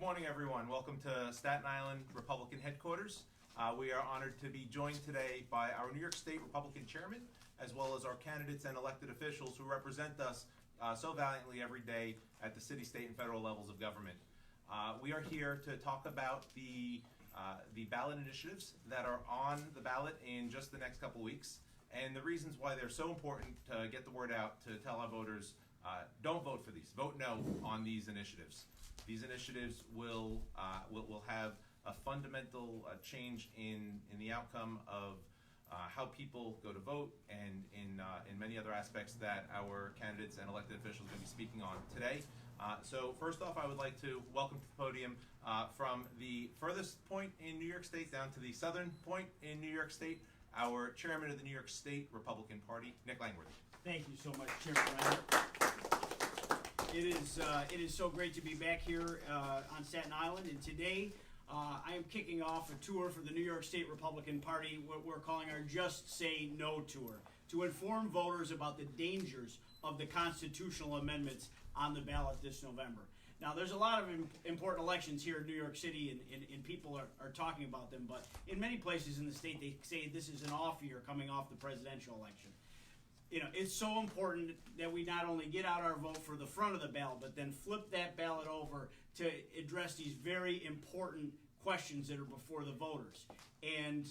morning, everyone. Welcome to Staten Island Republican headquarters. We are honored to be joined today by our New York State Republican chairman, as well as our candidates and elected officials who represent us so valiantly every day at the city, state, and federal levels of government. We are here to talk about the ballot initiatives that are on the ballot in just the next couple weeks, and the reasons why they're so important to get the word out to tell our voters, don't vote for these. Vote no on these initiatives. These initiatives will have a fundamental change in the outcome of how people go to vote, and in many other aspects that our candidates and elected officials are going to be speaking on today. So first off, I would like to welcome to the podium from the furthest point in New York State down to the southern point in New York State, our chairman of the New York State Republican Party, Nick Langworthy. Thank you so much, Chairman Reiner. It is so great to be back here on Staten Island, and today I am kicking off a tour for the New York State Republican Party, what we're calling our Just Say No Tour, to inform voters about the dangers of the constitutional amendments on the ballot this November. Now, there's a lot of important elections here in New York City, and people are talking about them, but in many places in the state, they say this is an off year coming off the presidential election. You know, it's so important that we not only get out our vote for the front of the ballot, but then flip that ballot over to address these very important questions that are before the voters. And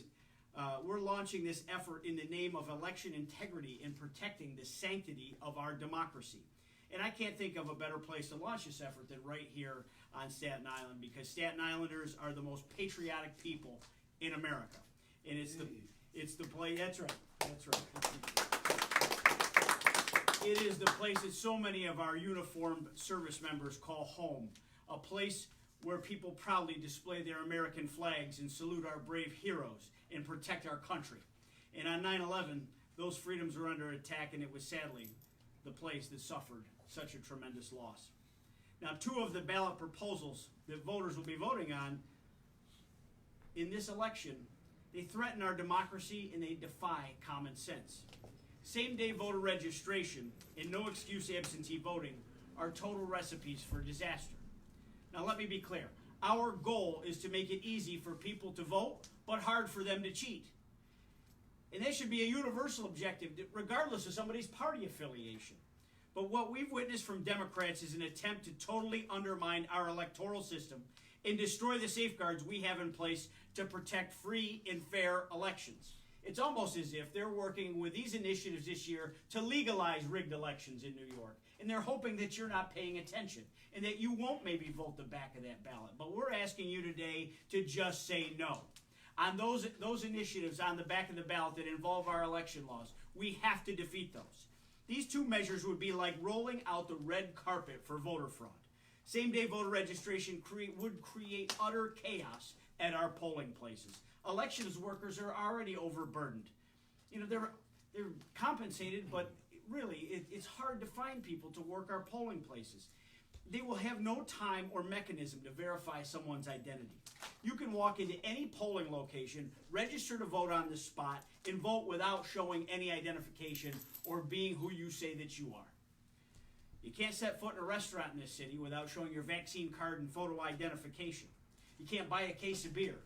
we're launching this effort in the name of election integrity and protecting the sanctity of our democracy. And I can't think of a better place to launch this effort than right here on Staten Island, because Staten Islanders are the most patriotic people in America. And it's the place, that's right. It is the place that so many of our uniformed service members call home, a place where people proudly display their American flags and salute our brave heroes and protect our country. And on 9/11, those freedoms were under attack, and it was sadly the place that suffered such a tremendous loss. Now, two of the ballot proposals that voters will be voting on in this election, they threaten our democracy and they defy common sense. Same-day voter registration and no excuse absentee voting are total recipes for disaster. Now, let me be clear. Our goal is to make it easy for people to vote, but hard for them to cheat. And that should be a universal objective, regardless of somebody's party affiliation. But what we've witnessed from Democrats is an attempt to totally undermine our electoral system and destroy the safeguards we have in place to protect free and fair elections. It's almost as if they're working with these initiatives this year to legalize rigged elections in New York. And they're hoping that you're not paying attention and that you won't maybe vote the back of that ballot. But we're asking you today to just say no. On those initiatives on the back of the ballot that involve our election laws, we have to defeat those. These two measures would be like rolling out the red carpet for voter fraud. Same-day voter registration would create utter chaos at our polling places. Elections workers are already overburdened. You know, they're compensated, but really it's hard to find people to work our polling places. They will have no time or mechanism to verify someone's identity. You can walk into any polling location, register to vote on the spot, and vote without showing any identification or being who you say that you are. You can't set foot in a restaurant in this city without showing your vaccine card and photo identification. You can't buy a case of beer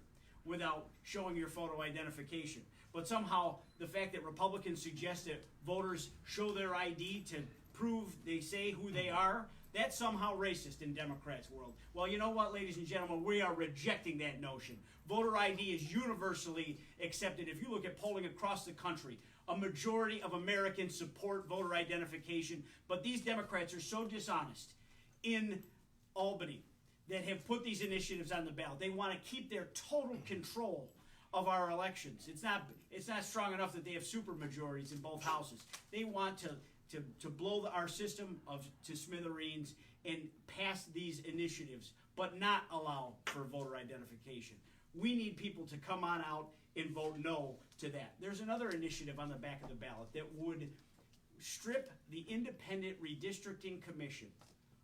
without showing your photo identification. But somehow, the fact that Republicans suggest that voters show their ID to prove they say who they are, that's somehow racist in Democrats' world. Well, you know what, ladies and gentlemen, we are rejecting that notion. Voter ID is universally accepted. If you look at polling across the country, a majority of Americans support voter identification, but these Democrats are so dishonest in Albany that have put these initiatives on the ballot. They want to keep their total control of our elections. It's not strong enough that they have supermajorities in both houses. They want to blow our system to smithereens and pass these initiatives, but not allow for voter identification. We need people to come on out and vote no to that. There's another initiative on the back of the ballot that would strip the Independent Redistricting Commission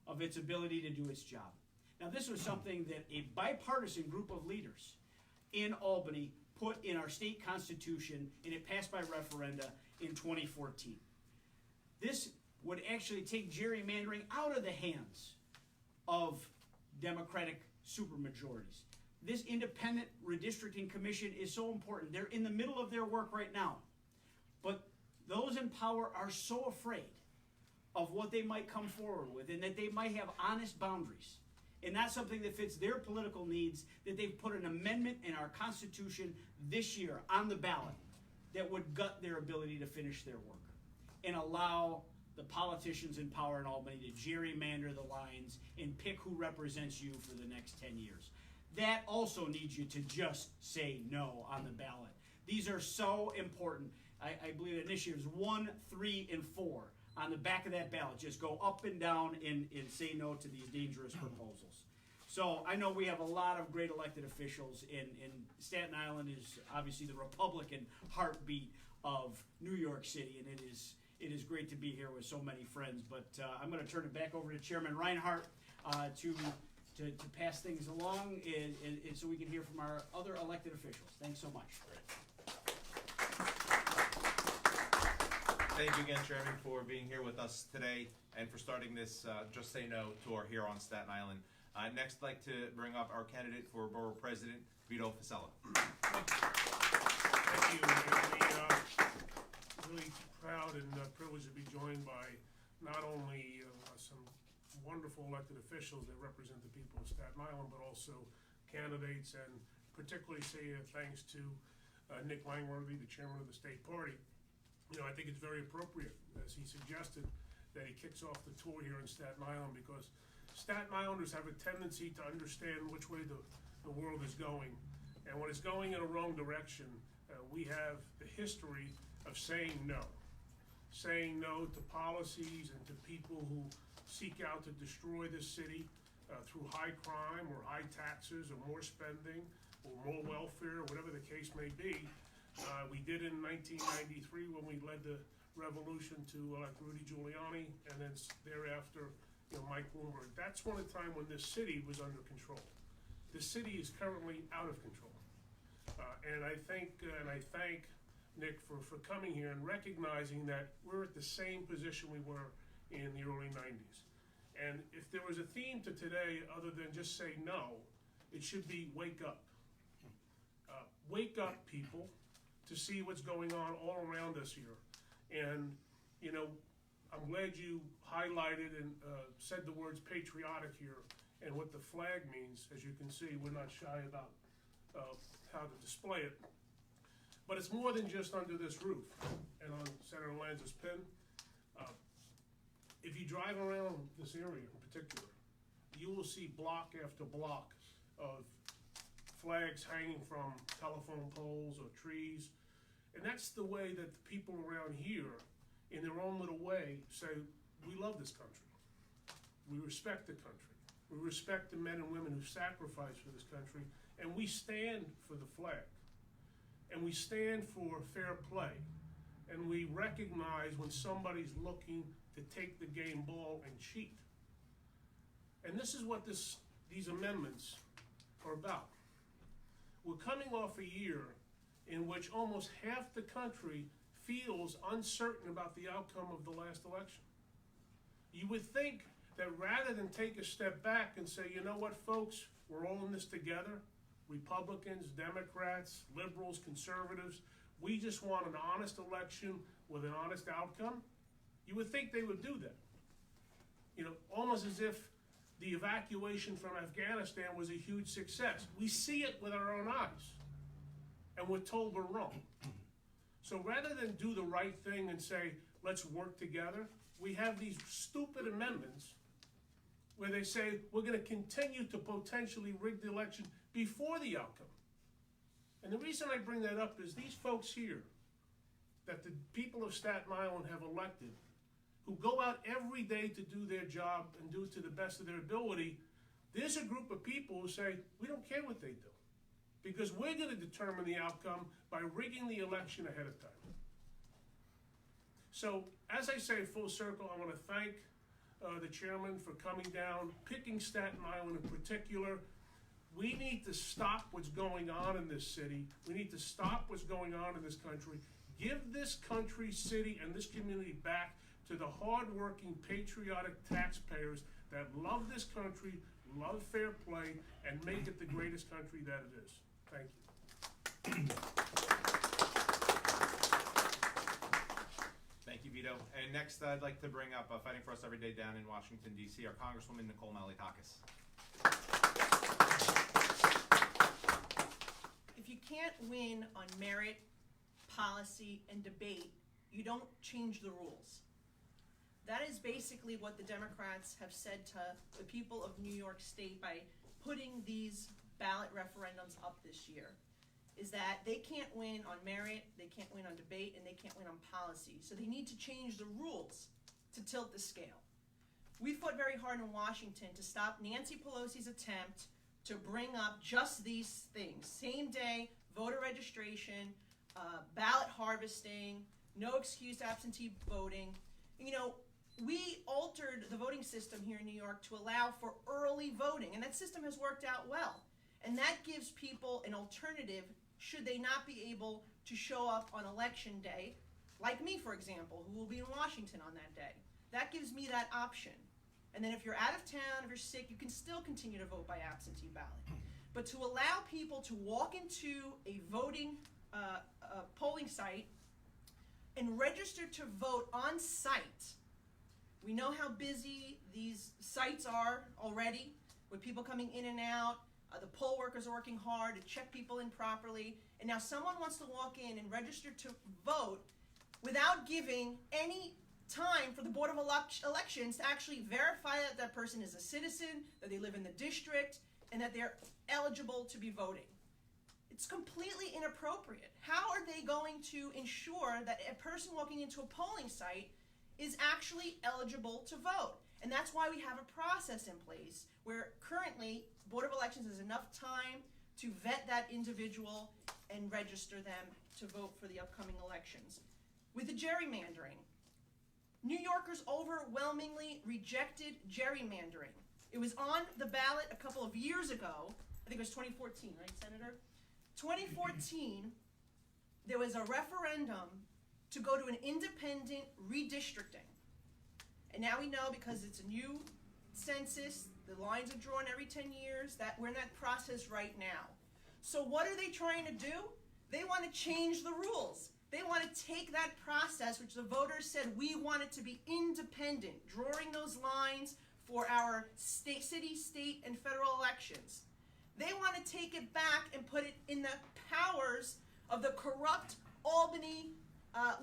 of its ability to do its job. Now, this was something that a bipartisan group of leaders in Albany put in our state constitution, and it passed by referenda in 2014. This would actually take gerrymandering out of the hands of Democratic supermajorities. This independent redistricting commission is so important. They're in the middle of their work right now. But those in power are so afraid of what they might come forward with and that they might have honest boundaries and not something that fits their political needs, that they've put an amendment in our Constitution this year on the ballot that would gut their ability to finish their work and allow the politicians in power in Albany to gerrymander the lines and pick who represents you for the next 10 years. That also needs you to just say no on the ballot. These are so important. I believe initiatives 1, 3, and 4 on the back of that ballot just go up and down and say no to these dangerous proposals. So I know we have a lot of great elected officials, and Staten Island is obviously the Republican heartbeat of New York City, and it is great to be here with so many friends. But I'm going to turn it back over to Chairman Reinhardt to pass things along, and so we can hear from our other elected officials. Thanks so much. Thank you again, Chairman, for being here with us today and for starting this Just Say No tour here on Staten Island. Next, I'd like to bring up our candidate for Borough President, Vito Fasella. Thank you. Really proud and privileged to be joined by not only some wonderful elected officials that represent the people of Staten Island, but also candidates, and particularly say thanks to Nick Langworthy, the chairman of the state party. You know, I think it's very appropriate, as he suggested, that he kicks off the tour here in Staten Island, because Staten Islanders have a tendency to understand which way the world is going. And when it's going in a wrong direction, we have the history of saying no to policies and to people who seek out to destroy this city through high crime or high taxes or more spending or more welfare, or whatever the case may be. We did in 1993 when we led the revolution to elect Rudy Giuliani, and then thereafter, Mike Bloomberg. That's one of the time when this city was under control. The city is currently out of control, and I thank Nick for coming here and recognizing that we're at the same position we were in the early 90s. And if there was a theme to today other than just say no, it should be wake up. Wake up, people, to see what's going on all around us here. And, I'm glad you highlighted and said the words patriotic here and what the flag means. As you can see, we're not shy about how to display it. But it's more than just under this roof and on Senator Lanza's pin. If you drive around this area in particular, you will see block after block of flags hanging from telephone poles or trees. And that's the way that the people around here, in their own little way, say, we love this country. We respect the country. We respect the men and women who sacrifice for this country. And we stand for the flag. And we stand for fair play. And we recognize when somebody's looking to take the game ball and cheat. And this is what these amendments are about. We're coming off a year in which almost half the country feels uncertain about the outcome of the last election. You would think that rather than take a step back and say, you know what, folks, we're all in this together, Republicans, Democrats, liberals, conservatives, we just want an honest election with an honest outcome, you would think they would do that. Almost as if the evacuation from Afghanistan was a huge success. We see it with our own eyes, and we're told we're wrong. So rather than do the right thing and say, let's work together, we have these stupid amendments where they say we're going to continue to potentially rig the election before the outcome. And the reason I bring that up is these folks here that the people of Staten Island have elected, who go out every day to do their job and do it to the best of their ability, there's a group of people who say, we don't care what they do, because we're going to determine the outcome by rigging the election ahead of time. So, as I say, full circle, I want to thank the chairman for coming down, picking Staten Island in particular. We need to stop what's going on in this city. We need to stop what's going on in this country. Give this country, city, and this community back to the hardworking, patriotic taxpayers that that love this country, love fair play, and make it the greatest country that it is. Thank you. Thank you, Vito. And next, I'd like to bring up Fighting for Us Every Day down in Washington, D.C., our Congresswoman Nicole Malliotakis. If you can't win on merit, policy, and debate, you don't change the rules. That is basically what the Democrats have said to the people of New York State by putting these ballot referendums up this year, is that they can't win on merit, they can't win on debate, and they can't win on policy. So they need to change the rules to tilt the scale. We fought very hard in Washington to stop Nancy Pelosi's attempt to bring up just these things: same day voter registration, ballot harvesting, no excused absentee voting. You know, we altered the voting system here in New York to allow for early voting, and that system has worked out well. And that gives people an alternative should they not be able to show up on election day, like me, for example, who will be in Washington on that day. That gives me that option. And then if you're out of town, if you're sick, you can still continue to vote by absentee ballot. But to allow people to walk into a voting polling site and register to vote on site, we know how busy these sites are already, with people coming in and out. The poll workers are working hard to check people in properly. And now someone wants to walk in and register to vote without giving any time for the Board of Elections to actually verify that that person is a citizen, that they live in the district, and that they're eligible to be voting. It's completely inappropriate. How are they going to ensure that a person walking into a polling site is actually eligible to vote? And that's why we have a process in place where currently Board of Elections has enough time to vet that individual and register them to vote for the upcoming elections. With the gerrymandering, New Yorkers overwhelmingly rejected gerrymandering. It was on the ballot a couple of years ago. I think it was 2014, right, Senator? 2014, there was a referendum to go to an independent redistricting. And now we know, because it's a new census, the lines are drawn every 10 years, that we're in that process right now. So what are they trying to do? They want to change the rules. They want to take that process, which the voters said we want it to be independent, drawing those lines for our city, state, and federal elections. They want to take it back and put it in the powers of the corrupt Albany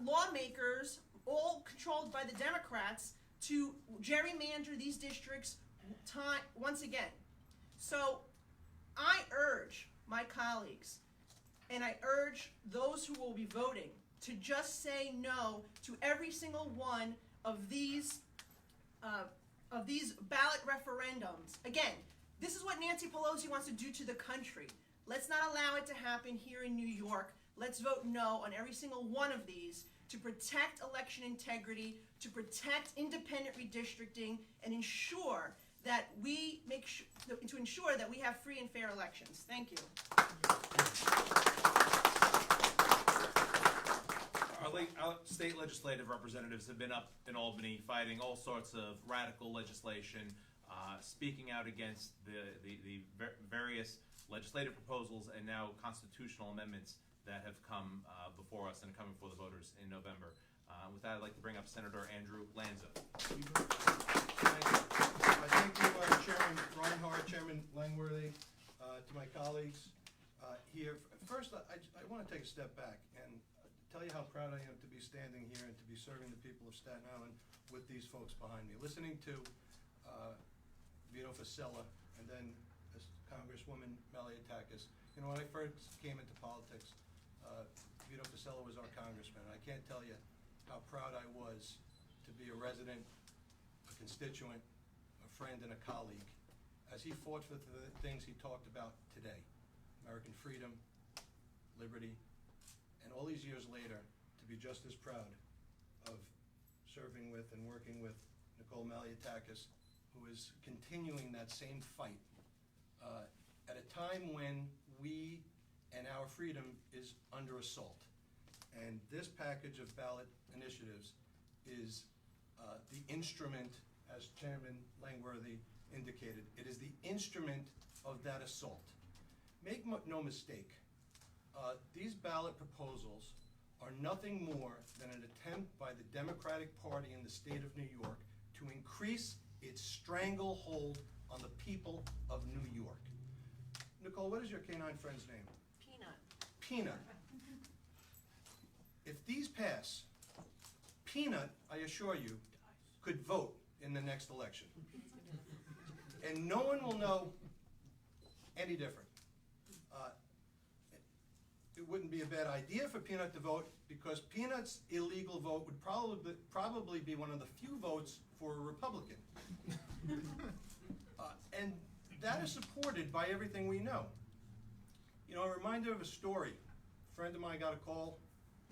lawmakers, all controlled by the Democrats, to gerrymander these districts once again. So I urge my colleagues, and I urge those who will be voting, to just say no to every single one of these ballot referendums. Again, this is what Nancy Pelosi wants to do to the country. Let's not allow it to happen here in New York. Let's vote no on every single one of these to protect election integrity, to protect independent redistricting, and ensure that we ensure that we have free and fair elections. Thank you. Our state legislative representatives have been up in Albany fighting all sorts of radical legislation, speaking out against the various legislative proposals and now constitutional amendments that have come before us and come before the voters in November. With that, I'd like to bring up Senator Andrew Lanza. Thank you. Thank you, Chairman Reinhardt, Chairman Langworthy, to my colleagues here. First, I want to take a step back and tell you how proud I am to be standing here and to be serving the people of Staten Island with these folks behind me. Listening to Vito Fossella and then Congresswoman Malliotakis. You know, when I first came into politics, Vito Fossella was our congressman. I can't tell you how proud I was to be a resident, a constituent, a friend, and a colleague as he fought for the things he talked about today: American freedom, liberty, and all these years later, to be just as proud of serving with and working with Nicole Malliotakis, who is continuing that same fight at a time when we and our freedom is under assault. And this package of ballot initiatives is the instrument, as Chairman Langworthy indicated. It is the instrument of that assault. Make no mistake, these ballot proposals are nothing more than an attempt by the Democratic Party in the state of New York to increase its stranglehold on the people of New York. Nicole, what is your canine friend's name? Peanut. Peanut. If these pass, Peanut, I assure you, could vote in the next election. And no one will know any different. It wouldn't be a bad idea for Peanut to vote, because Peanut's illegal vote would probably be one of the few votes for a Republican. And that is supported by everything we know. You know, a reminder of a story. A friend of mine got a call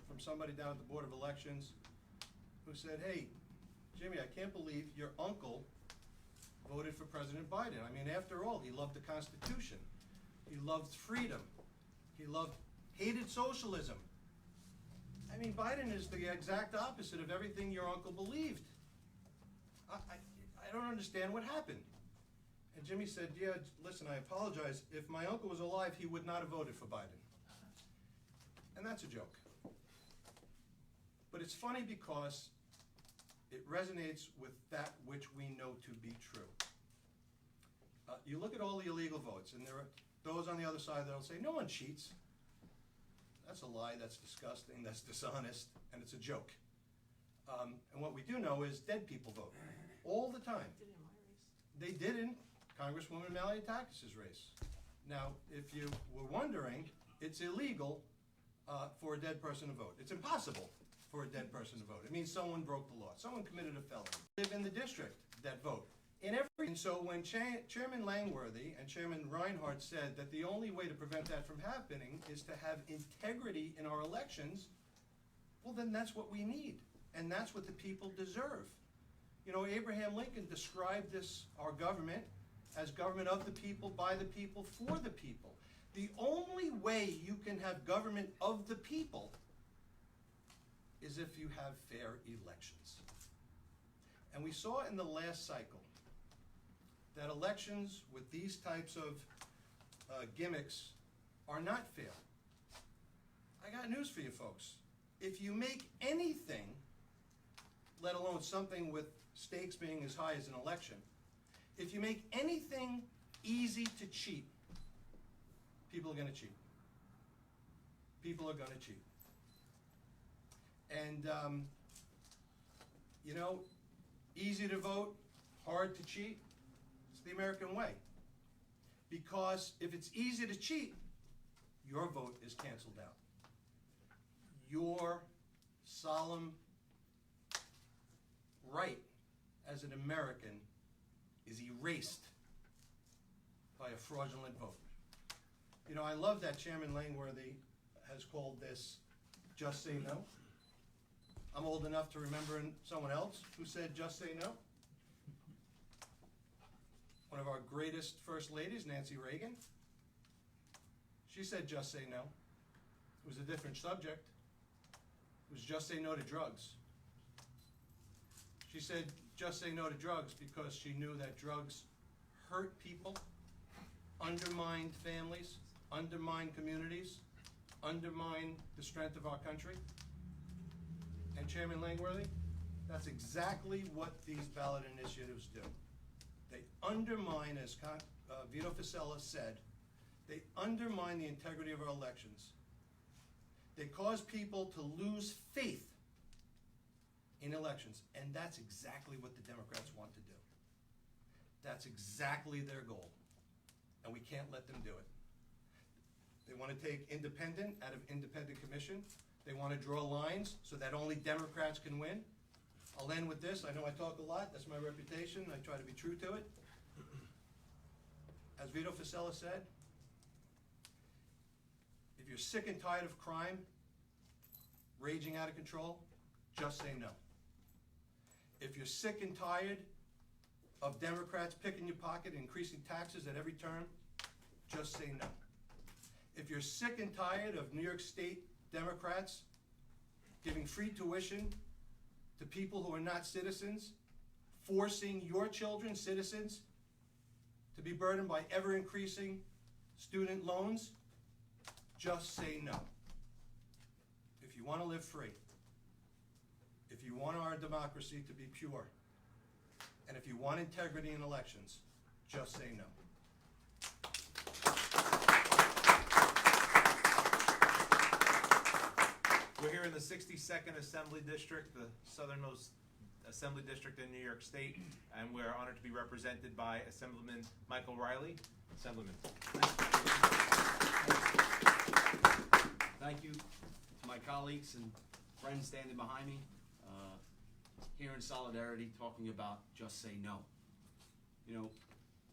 from somebody down at the Board of Elections who said, "Hey, Jimmy, I can't believe your uncle voted for President Biden. I mean, after all, he loved the Constitution. He loved freedom. He hated socialism. I mean, Biden is the exact opposite of everything your uncle believed. I don't understand what happened." And Jimmy said, "Yeah, listen, I apologize. If my uncle was alive, he would not have voted for Biden." And that's a joke. But it's funny because it resonates with that which we know to be true. You look at all the illegal votes, and there are those on the other side that'll say, "No one cheats." That's a lie, that's disgusting, that's dishonest, and it's a joke. And what we do know is dead people vote all the time. They did in Congresswoman Malliottakis' race. Now, if you were wondering, it's illegal for a dead person to vote. It's impossible for a dead person to vote. It means someone broke the law. Someone committed a felony. Live in the district that vote. And so when Chairman Langworthy and Chairman Reinhardt said that the only way to prevent that from happening is to have integrity in our elections, well, then that's what we need. And that's what the people deserve. You know, Abraham Lincoln described our government, as government of the people, by the people, for the people. The only way you can have government of the people is if you have fair elections. And we saw in the last cycle that elections with these types of gimmicks are not fair. I got news for you folks. If you make anything, let alone something with stakes being as high as an election, if you make anything easy to cheat, people are going to cheat. People are going to cheat. And, you know, easy to vote, hard to cheat. It's the American way. Because if it's easy to cheat, your vote is canceled out. Your solemn right as an American is erased by a fraudulent vote. You know, I love that Chairman Langworthy has called this "Just Say No." I'm old enough to remember someone else who said "Just Say No." One of our greatest first ladies, Nancy Reagan, she said "Just Say No." It was a different subject. It was "Just Say No to Drugs." She said "Just say no to drugs" because she knew that drugs hurt people, undermined families, undermined communities, undermine the strength of our country. And Chairman Langworthy, that's exactly what these ballot initiatives do. They undermine, as Vito Fossella said, they undermine the integrity of our elections. They cause people to lose faith in elections, and that's exactly what the Democrats want to do. That's exactly their goal, and we can't let them do it. They want to take independent out of independent commission. They want to draw lines so that only Democrats can win. I'll end with this. I know I talk a lot. That's my reputation. I try to be true to it. As Vito Fossella said, if you're sick and tired of crime raging out of control, just say no. If you're sick and tired of Democrats picking your pocket and increasing taxes at every turn, just say no. If you're sick and tired of New York State Democrats giving free tuition to people who are not citizens, forcing your children, citizens, to be burdened by ever-increasing student loans, just say no. If you want to live free, if you want our democracy to be pure, and if you want integrity in elections, just say no. We're here in the 62nd Assembly District, the southernmost Assembly District in New York State, and we're honored to be represented by Assemblyman Michael Riley. Assemblyman. Thank you to my colleagues and friends standing behind me, here in solidarity, talking about just say no. You know,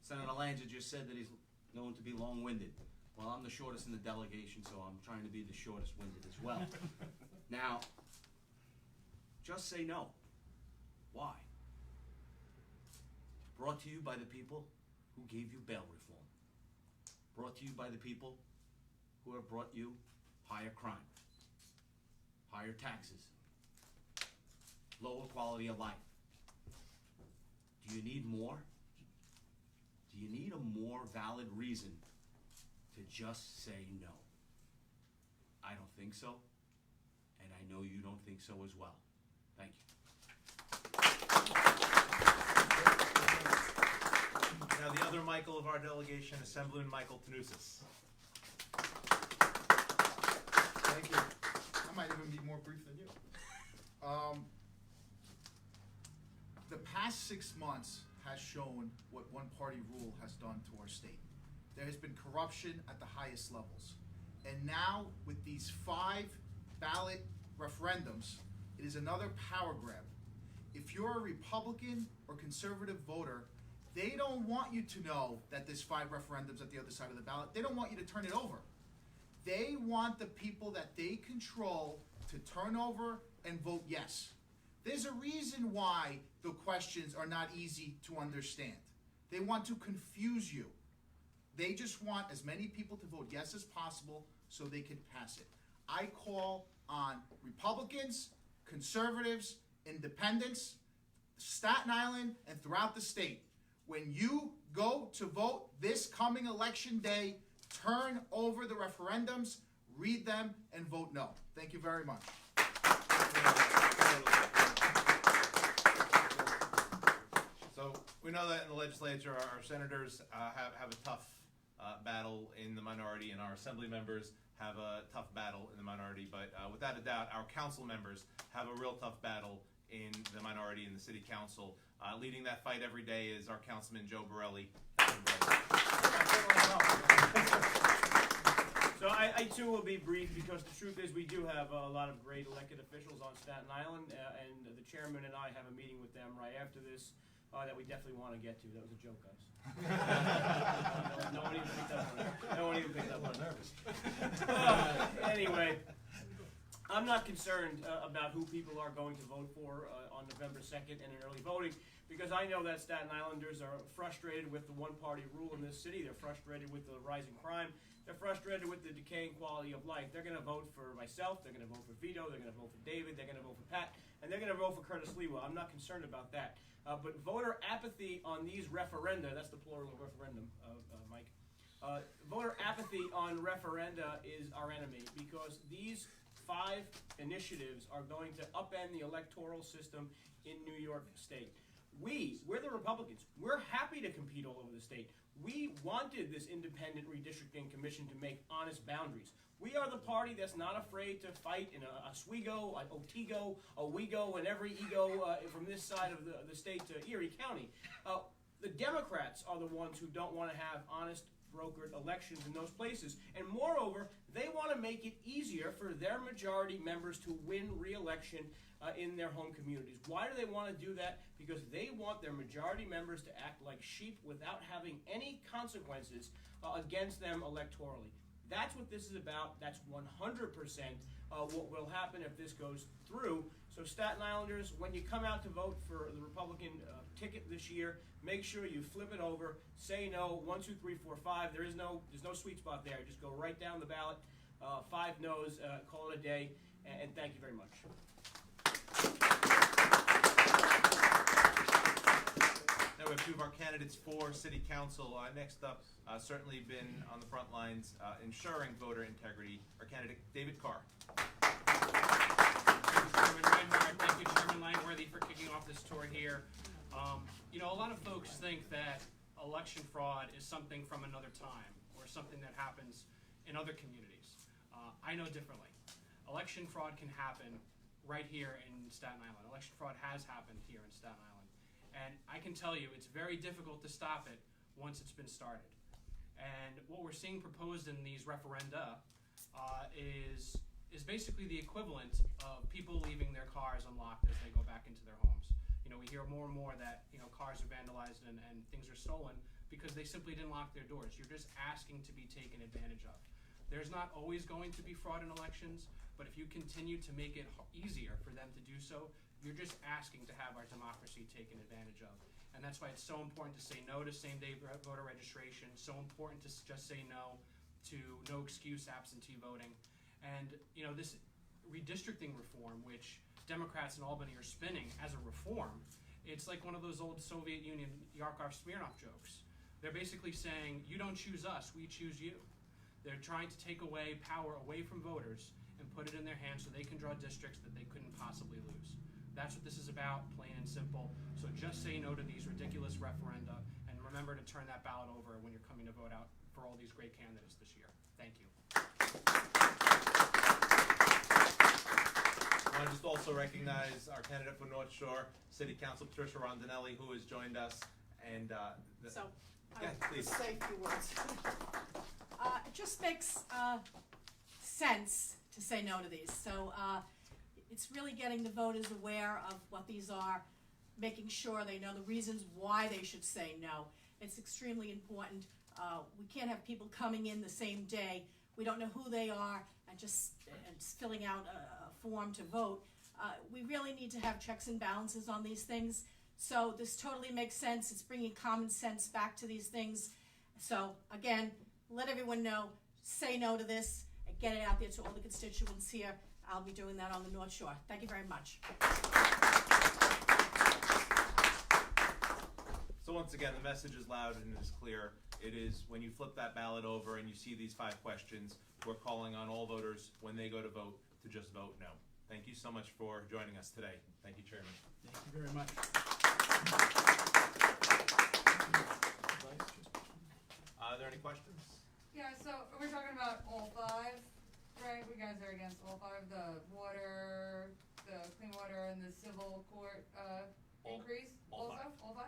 Senator Lanza just said that he's known to be long-winded. Well, I'm the shortest in the delegation, so I'm trying to be the shortest-winded as well. Now, just say no. Why? Brought to you by the people who gave you bail reform. Brought to you by the people who have brought you higher crime, higher taxes, lower quality of life. Do you need more? Do you need a more valid reason to just say no? I don't think so, and I know you don't think so as well. Thank you. Now the other Michael of our delegation, Assemblyman Michael Tanusis. Thank you. I might even be more brief than you. The past 6 months has shown what one-party rule has done to our state. There has been corruption at the highest levels. And now, with these 5 ballot referendums, it is another power grab. If you're a Republican or conservative voter, they don't want you to know that there's 5 referendums at the other side of the ballot. They don't want you to turn it over. They want the people that they control to turn over and vote yes. There's a reason why the questions are not easy to understand. They want to confuse you. They just want as many people to vote yes as possible so they can pass it. I call on Republicans, conservatives, independents, Staten Island, and throughout the state. When you go to vote this coming election day, turn over the referendums, read them, and vote no. Thank you very much. So we know that in the legislature, our senators have a tough battle in the minority, and our assembly members have a tough battle in the minority. But without a doubt, our council members have a real tough battle in the minority in the city council. Leading that fight every day is our councilman, Joe Borelli. So I too will be brief, because the truth is we do have a lot of great elected officials on Staten Island, and the chairman and I have a meeting with them right after this that we definitely want to get to. That was a joke, guys. No one even picked up on it. No one even picked up on it. Anyway, I'm not concerned about who people are going to vote for on November 2nd and in early voting, because I know that Staten Islanders are frustrated with the one-party rule in this city. They're frustrated with the rising crime. They're frustrated with the decaying quality of life. They're going to vote for myself. They're going to vote for Vito. They're going to vote for David. They're going to vote for Pat. And they're going to vote for Curtis Lewa. I'm not concerned about that. But voter apathy on these referenda, that's the plural of referendum, Mike. Voter apathy on referenda is our enemy, because these 5 initiatives are going to upend the electoral system in New York State. We're the Republicans. We're happy to compete all over the state. We wanted this independent redistricting commission to make honest boundaries. We are the party that's not afraid to fight in a Oswego, a Otsego, a Wego, and every ego from this side of the state to Erie County. The Democrats are the ones who don't want to have honest brokered elections in those places. And moreover, they want to make it easier for their majority members to win re-election in their home communities. Why do they want to do that? Because they want their majority members to act like sheep without having any consequences against them electorally. That's what this is about. That's 100% what will happen if this goes through. So Staten Islanders, when you come out to vote for the Republican ticket this year, make sure you flip it over, say no, 1, 2, 3, 4, 5. There's no sweet spot there. Just go right down the ballot, 5 no's, call it a day, and thank you very much. we have two of our candidates for city council. Next up, certainly been on the front lines ensuring voter integrity, our candidate David Carr. Thank you, Chairman Reinhardt. Thank you, Chairman Langworthy, for kicking off this tour here. You know, a lot of folks think that election fraud is something from another time or something that happens in other communities. I know differently. Election fraud can happen right here in Staten Island. Election fraud has happened here in Staten Island. And I can tell you, it's very difficult to stop it once it's been started. And what we're seeing proposed in these referenda is basically the equivalent of people leaving their cars unlocked as they go back into their homes. You know, we hear more and more that, you know, cars are vandalized and things are stolen because they simply didn't lock their doors. You're just asking to be taken advantage of. There's not always going to be fraud in elections, but if you continue to make it easier for them to do so, you're just asking to have our democracy taken advantage of. And that's why it's so important to say no to same-day voter registration, so important to just say no to no excuse absentee voting. And, you know, this redistricting reform, which Democrats in Albany are spinning as a reform, it's like one of those old Soviet Union Yakov-Smirnov jokes. They're basically saying, you don't choose us, we choose you. They're trying to take away power away from voters and put it in their hands so they can draw districts that they couldn't possibly lose. That's what this is about, plain and simple. So just say no to these ridiculous referenda, and remember to turn that ballot over when you're coming to vote out for all these great candidates this year. Thank you. I want to just also recognize our candidate for North Shore City Council, Patricia Rondinelli, who has joined us. And So, yeah, I'll please. say a few words. It just makes sense to say no to these. So it's really getting the voters aware of what these are, making sure they know the reasons why they should say no. It's extremely important. We can't have people coming in the same day. We don't know who they are and just filling out a form to vote. We really need to have checks and balances on these things. So this totally makes sense. It's bringing common sense back to these things. So again, let everyone know, say no to this, and get it out there to all the constituents here. I'll be doing that on the North Shore. Thank you very much. So once again, the message is loud and is clear. It is when you flip that ballot over and you see these 5 questions, we're calling on all voters when they go to vote to just vote no. Thank you so much for joining us today. Thank you, Chairman. Thank you very much. Are there any questions? Yeah, so we're talking about all 5, right? We guys are against all 5, the water, the clean water, and the civil court increase all also? five. All 5?